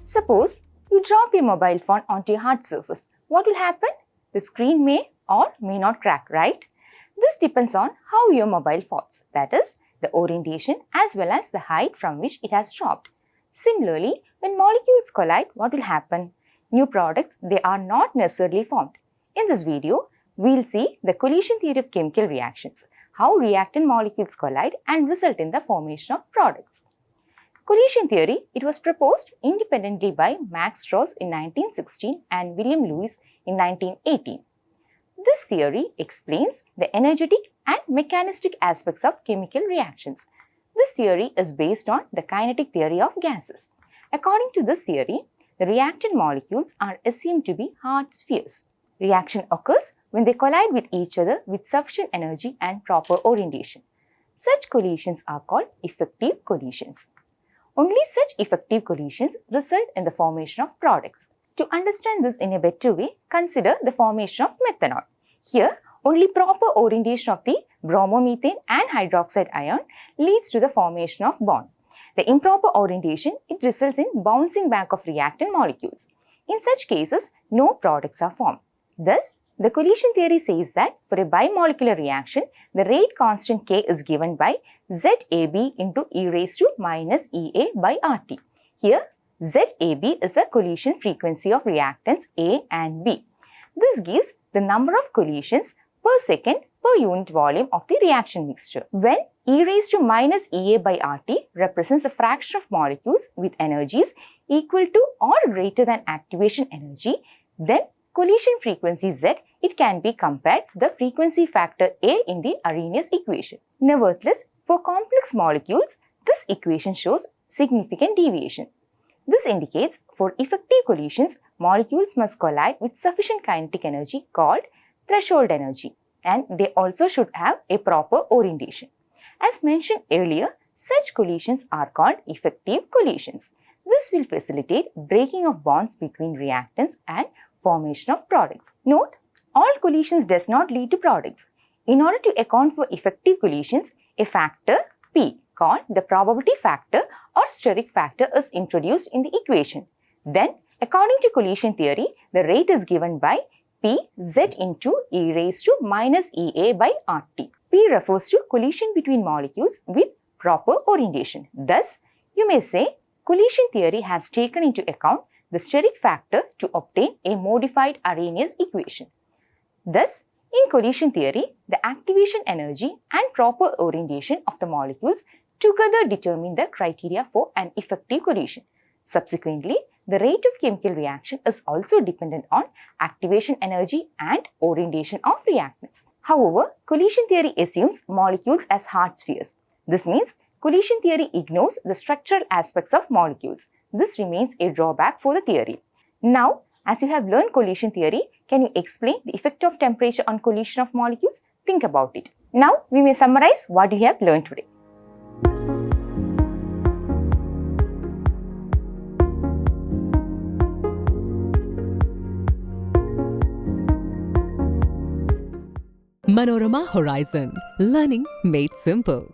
Suppose you drop your mobile phone onto a hard surface. What will happen? The screen may or may not crack, right? This depends on how your mobile falls, that is, the orientation as well as the height from which it has dropped. Similarly, when molecules collide, what will happen? New products, they are not necessarily formed. In this video, we'll see the collision theory of chemical reactions, how reactant molecules collide and result in the formation of products. Collision theory, it was proposed independently by Max Strauss in 1916 and William Lewis in 1918. This theory explains the energetic and mechanistic aspects of chemical reactions. This theory is based on the kinetic theory of gases. According to this theory, the reactant molecules are assumed to be hard spheres. Reaction occurs when they collide with each other with sufficient energy and proper orientation. Such collisions are called effective collisions. Only such effective collisions result in the formation of products. To understand this in a better way, consider the formation of methanol. Here, only proper orientation of the bromomethane and hydroxide ion leads to the formation of bond. The improper orientation, it results in bouncing back of reactant molecules. In such cases, no products are formed. Thus, the collision theory says that for a bimolecular reaction, the rate constant K is given by ZAB into e raised to minus EA by RT. Here, ZAB is the collision frequency of reactants A and B. This gives the number of collisions per second per unit volume of the reaction mixture. When e raised to minus EA by RT represents a fraction of molecules with energies equal to or greater than activation energy, then collision frequency Z, it can be compared to the frequency factor A in the Arrhenius equation. Nevertheless, for complex molecules, this equation shows significant deviation. This indicates for effective collisions, molecules must collide with sufficient kinetic energy called threshold energy, and they also should have a proper orientation. As mentioned earlier, such collisions are called effective collisions. This will facilitate breaking of bonds between reactants and formation of products. Note, all collisions does not lead to products. In order to account for effective collisions, a factor P called the probability factor or steric factor is introduced in the equation. Then, according to collision theory, the rate is given by Pz into e raised to minus EA by RT. P refers to collision between molecules with proper orientation. Thus, you may say collision theory has taken into account the steric factor to obtain a modified Arrhenius equation. Thus, in collision theory, the activation energy and proper orientation of the molecules together determine the criteria for an effective collision. Subsequently, the rate of chemical reaction is also dependent on activation energy and orientation of reactants. However, collision theory assumes molecules as hard spheres. This means collision theory ignores the structural aspects of molecules. This remains a drawback for the theory. Now, as you have learned collision theory, can you explain the effect of temperature on collision of molecules? Think about it. Now, we may summarize what you have learned today. Manorama Horizon. Learning made simple.